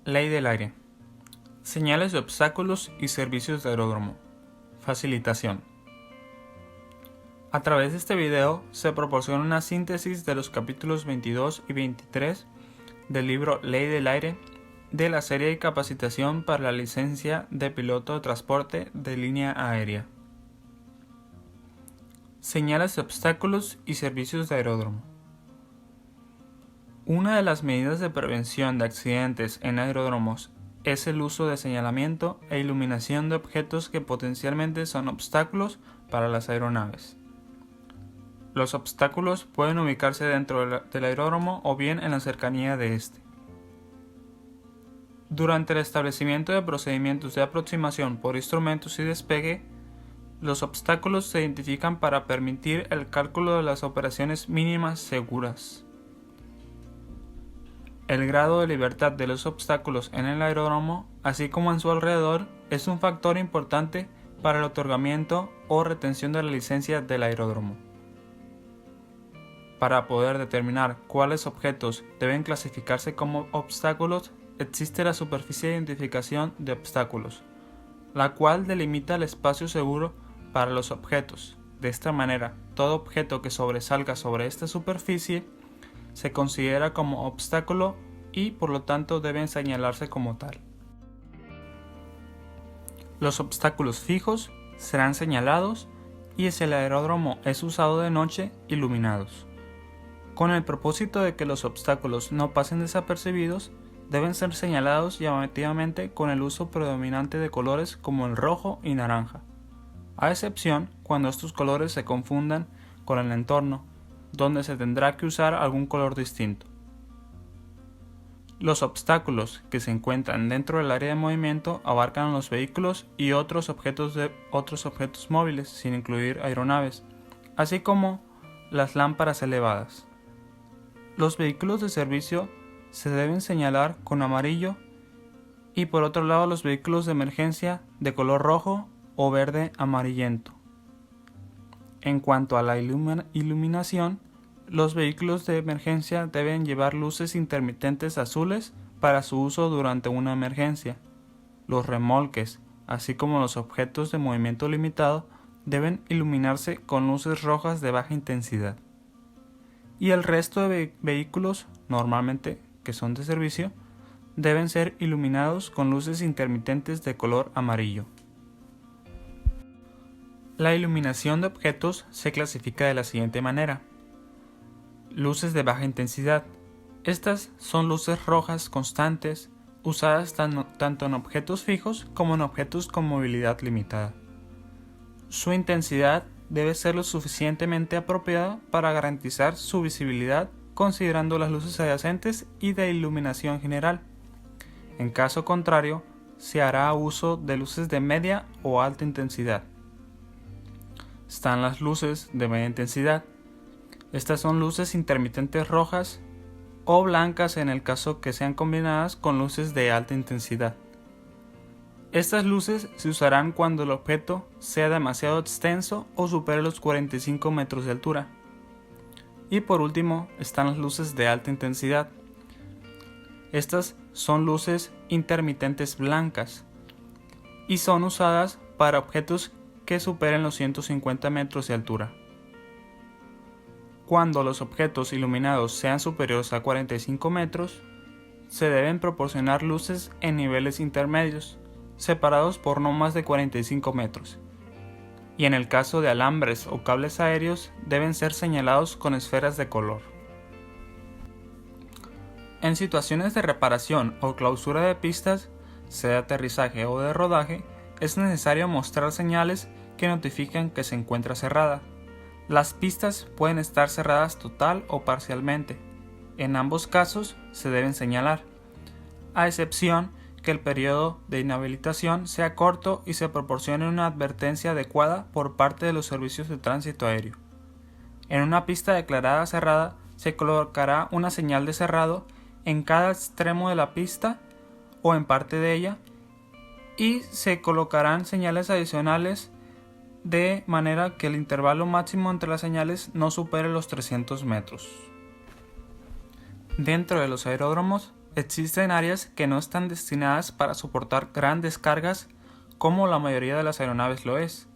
Ley del aire. Señales de obstáculos y servicios de aeródromo. Facilitación. A través de este video se proporciona una síntesis de los capítulos 22 y 23 del libro Ley del aire de la serie de capacitación para la licencia de piloto de transporte de línea aérea. Señales de obstáculos y servicios de aeródromo. Una de las medidas de prevención de accidentes en aeródromos es el uso de señalamiento e iluminación de objetos que potencialmente son obstáculos para las aeronaves. Los obstáculos pueden ubicarse dentro del aeródromo o bien en la cercanía de este. Durante el establecimiento de procedimientos de aproximación por instrumentos y despegue, los obstáculos se identifican para permitir el cálculo de las operaciones mínimas seguras. El grado de libertad de los obstáculos en el aeródromo, así como en su alrededor, es un factor importante para el otorgamiento o retención de la licencia del aeródromo. Para poder determinar cuáles objetos deben clasificarse como obstáculos, existe la superficie de identificación de obstáculos, la cual delimita el espacio seguro para los objetos. De esta manera, todo objeto que sobresalga sobre esta superficie se considera como obstáculo y por lo tanto deben señalarse como tal. Los obstáculos fijos serán señalados y si el aeródromo es usado de noche, iluminados. Con el propósito de que los obstáculos no pasen desapercibidos, deben ser señalados llamativamente con el uso predominante de colores como el rojo y naranja, a excepción cuando estos colores se confundan con el entorno, donde se tendrá que usar algún color distinto. Los obstáculos que se encuentran dentro del área de movimiento abarcan los vehículos y otros objetos móviles, sin incluir aeronaves, así como las lámparas elevadas. Los vehículos de servicio se deben señalar con amarillo y por otro lado los vehículos de emergencia de color rojo o verde amarillento. En cuanto a la iluminación, los vehículos de emergencia deben llevar luces intermitentes azules para su uso durante una emergencia. Los remolques, así como los objetos de movimiento limitado, deben iluminarse con luces rojas de baja intensidad. Y el resto de vehículos, normalmente que son de servicio, deben ser iluminados con luces intermitentes de color amarillo. La iluminación de objetos se clasifica de la siguiente manera. Luces de baja intensidad. Estas son luces rojas constantes, usadas tanto en objetos fijos como en objetos con movilidad limitada. Su intensidad debe ser lo suficientemente apropiada para garantizar su visibilidad, considerando las luces adyacentes y de iluminación general. En caso contrario, se hará uso de luces de media o alta intensidad. Están las luces de media intensidad. Estas son luces intermitentes rojas o blancas en el caso que sean combinadas con luces de alta intensidad. Estas luces se usarán cuando el objeto sea demasiado extenso o supere los 45 metros de altura. Y por último están las luces de alta intensidad. Estas son luces intermitentes blancas y son usadas para objetos que superen los 150 metros de altura. Cuando los objetos iluminados sean superiores a 45 metros, se deben proporcionar luces en niveles intermedios, separados por no más de 45 metros, y en el caso de alambres o cables aéreos deben ser señalados con esferas de color. En situaciones de reparación o clausura de pistas, sea de aterrizaje o de rodaje, es necesario mostrar señales que notifican que se encuentra cerrada. Las pistas pueden estar cerradas total o parcialmente. En ambos casos se deben señalar, a excepción que el periodo de inhabilitación sea corto y se proporcione una advertencia adecuada por parte de los servicios de tránsito aéreo. En una pista declarada cerrada se colocará una señal de cerrado en cada extremo de la pista o en parte de ella y se colocarán señales adicionales de manera que el intervalo máximo entre las señales no supere los 300 metros. Dentro de los aeródromos existen áreas que no están destinadas para soportar grandes cargas como la mayoría de las aeronaves lo es.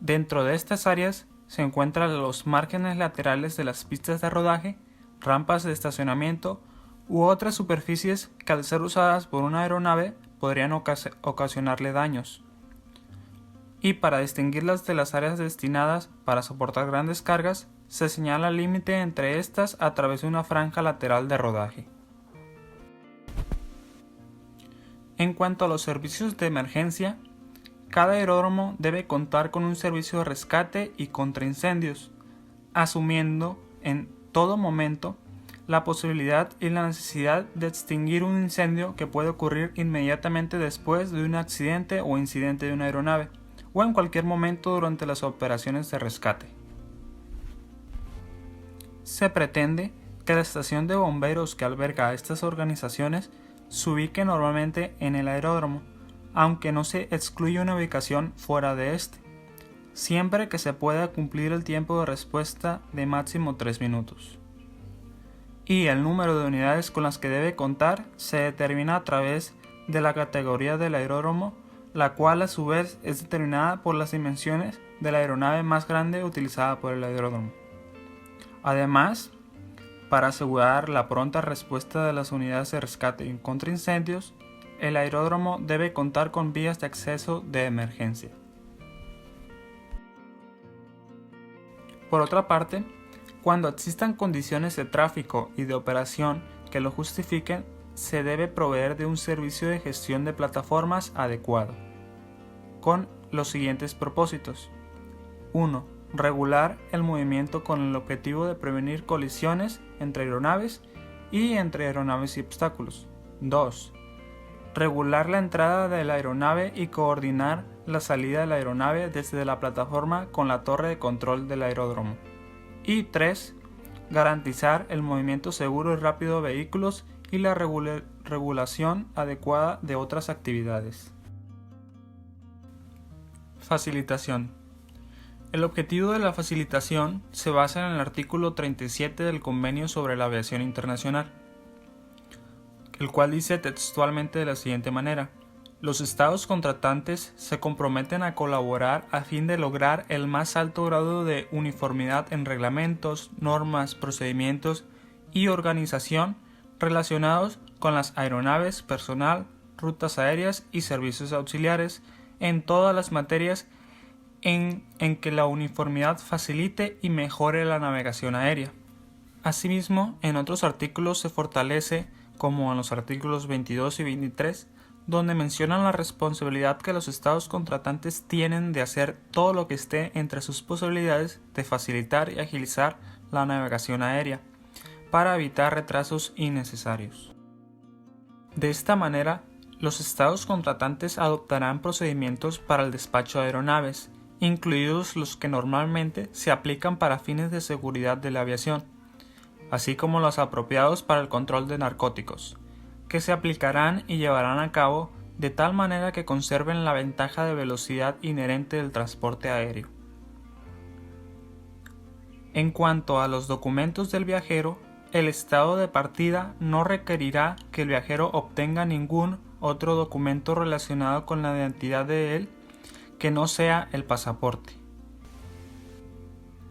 Dentro de estas áreas se encuentran los márgenes laterales de las pistas de rodaje, rampas de estacionamiento u otras superficies que al ser usadas por una aeronave podrían ocasionarle daños. Y para distinguirlas de las áreas destinadas para soportar grandes cargas, se señala el límite entre estas a través de una franja lateral de rodaje. En cuanto a los servicios de emergencia, cada aeródromo debe contar con un servicio de rescate y contraincendios, asumiendo en todo momento la posibilidad y la necesidad de extinguir un incendio que puede ocurrir inmediatamente después de un accidente o incidente de una aeronave, o en cualquier momento durante las operaciones de rescate. Se pretende que la estación de bomberos que alberga a estas organizaciones se ubique normalmente en el aeródromo, aunque no se excluye una ubicación fuera de este, siempre que se pueda cumplir el tiempo de respuesta de máximo 3 minutos. Y el número de unidades con las que debe contar se determina a través de la categoría del aeródromo, la cual a su vez es determinada por las dimensiones de la aeronave más grande utilizada por el aeródromo. Además, para asegurar la pronta respuesta de las unidades de rescate y contra incendios, el aeródromo debe contar con vías de acceso de emergencia. Por otra parte, cuando existan condiciones de tráfico y de operación que lo justifiquen, se debe proveer de un servicio de gestión de plataformas adecuado, con los siguientes propósitos. 1. Regular el movimiento con el objetivo de prevenir colisiones entre aeronaves y entre aeronaves y obstáculos. 2. Regular la entrada de la aeronave y coordinar la salida de la aeronave desde la plataforma con la torre de control del aeródromo. Y 3. Garantizar el movimiento seguro y rápido de vehículos y la regulación adecuada de otras actividades. Facilitación. El objetivo de la facilitación se basa en el artículo 37 del Convenio sobre la Aviación Internacional, el cual dice textualmente de la siguiente manera: los estados contratantes se comprometen a colaborar a fin de lograr el más alto grado de uniformidad en reglamentos, normas, procedimientos y organización relacionados con las aeronaves, personal, rutas aéreas y servicios auxiliares en todas las materias en que la uniformidad facilite y mejore la navegación aérea. Asimismo, en otros artículos se fortalece, como en los artículos 22 y 23, donde mencionan la responsabilidad que los estados contratantes tienen de hacer todo lo que esté entre sus posibilidades de facilitar y agilizar la navegación aérea, para evitar retrasos innecesarios. De esta manera, los estados contratantes adoptarán procedimientos para el despacho de aeronaves, incluidos los que normalmente se aplican para fines de seguridad de la aviación, así como los apropiados para el control de narcóticos, que se aplicarán y llevarán a cabo de tal manera que conserven la ventaja de velocidad inherente del transporte aéreo. En cuanto a los documentos del viajero, el estado de partida no requerirá que el viajero obtenga ningún otro documento relacionado con la identidad de él que no sea el pasaporte.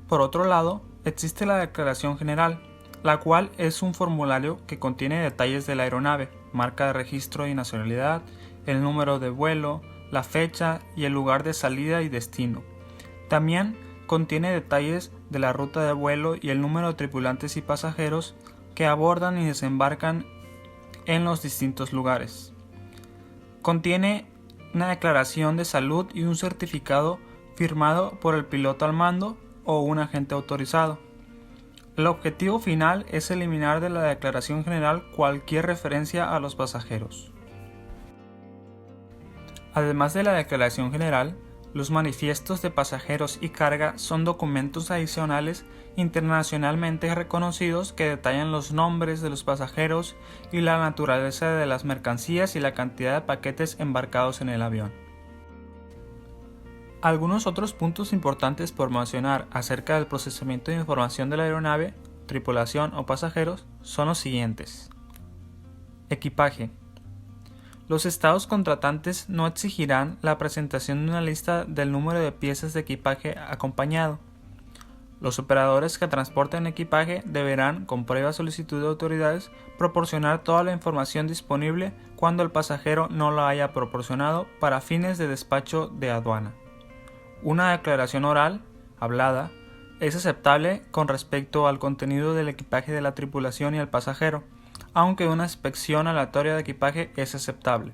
Por otro lado, existe la Declaración General, la cual es un formulario que contiene detalles de la aeronave, marca de registro y nacionalidad, el número de vuelo, la fecha y el lugar de salida y destino. También contiene detalles de la ruta de vuelo y el número de tripulantes y pasajeros que abordan y desembarcan en los distintos lugares. Contiene una declaración de salud y un certificado firmado por el piloto al mando o un agente autorizado. El objetivo final es eliminar de la Declaración General cualquier referencia a los pasajeros. Además de la Declaración General, los manifiestos de pasajeros y carga son documentos adicionales internacionalmente reconocidos que detallan los nombres de los pasajeros y la naturaleza de las mercancías y la cantidad de paquetes embarcados en el avión. Algunos otros puntos importantes por mencionar acerca del procesamiento de información de la aeronave, tripulación o pasajeros son los siguientes. Equipaje. Los estados contratantes no exigirán la presentación de una lista del número de piezas de equipaje acompañado. Los operadores que transporten equipaje deberán, con previa solicitud de autoridades, proporcionar toda la información disponible cuando el pasajero no la haya proporcionado para fines de despacho de aduana. Una declaración oral, hablada, es aceptable con respecto al contenido del equipaje de la tripulación y el pasajero, aunque una inspección aleatoria de equipaje es aceptable.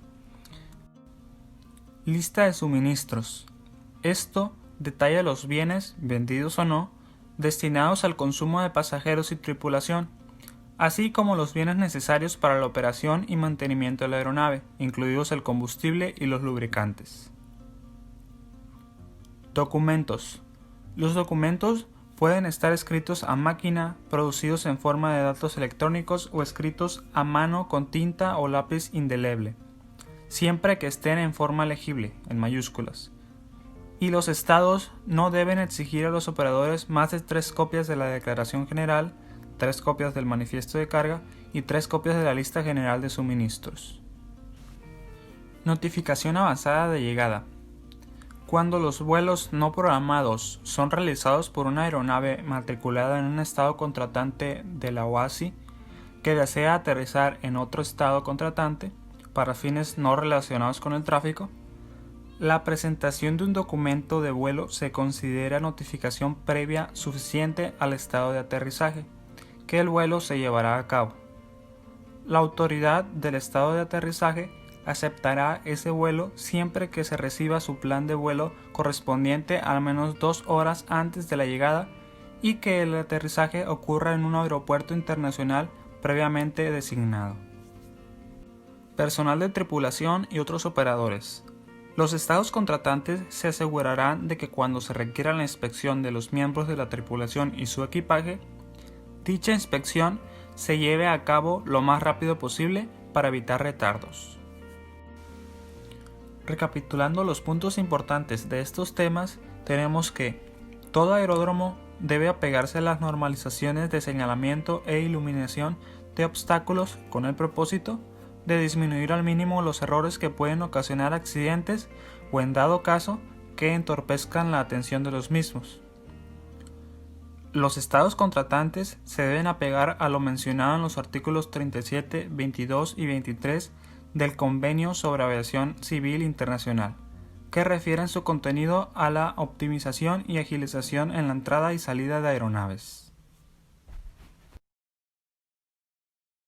Lista de suministros. Esto detalla los bienes, vendidos o no, destinados al consumo de pasajeros y tripulación, así como los bienes necesarios para la operación y mantenimiento de la aeronave, incluidos el combustible y los lubricantes. Documentos. Los documentos pueden estar escritos a máquina, producidos en forma de datos electrónicos o escritos a mano con tinta o lápiz indeleble, siempre que estén en forma legible, en mayúsculas. Y los estados no deben exigir a los operadores más de 3 copias de la declaración general, 3 copias del manifiesto de carga y 3 copias de la lista general de suministros. Notificación avanzada de llegada. Cuando los vuelos no programados son realizados por una aeronave matriculada en un estado contratante de la OASI que desea aterrizar en otro estado contratante para fines no relacionados con el tráfico, la presentación de un documento de vuelo se considera notificación previa suficiente al estado de aterrizaje, que el vuelo se llevará a cabo. La autoridad del estado de aterrizaje aceptará ese vuelo siempre que se reciba su plan de vuelo correspondiente al menos 2 horas antes de la llegada y que el aterrizaje ocurra en un aeropuerto internacional previamente designado. Personal de tripulación y otros operadores. Los estados contratantes se asegurarán de que cuando se requiera la inspección de los miembros de la tripulación y su equipaje, dicha inspección se lleve a cabo lo más rápido posible para evitar retardos. Recapitulando los puntos importantes de estos temas, tenemos que todo aeródromo debe apegarse a las normalizaciones de señalamiento e iluminación de obstáculos con el propósito de disminuir al mínimo los errores que pueden ocasionar accidentes o, en dado caso, que entorpezcan la atención de los mismos. Los estados contratantes se deben apegar a lo mencionado en los artículos 37, 22 y 23 del Convenio sobre Aviación Civil Internacional, que refieren su contenido a la optimización y agilización en la entrada y salida de aeronaves.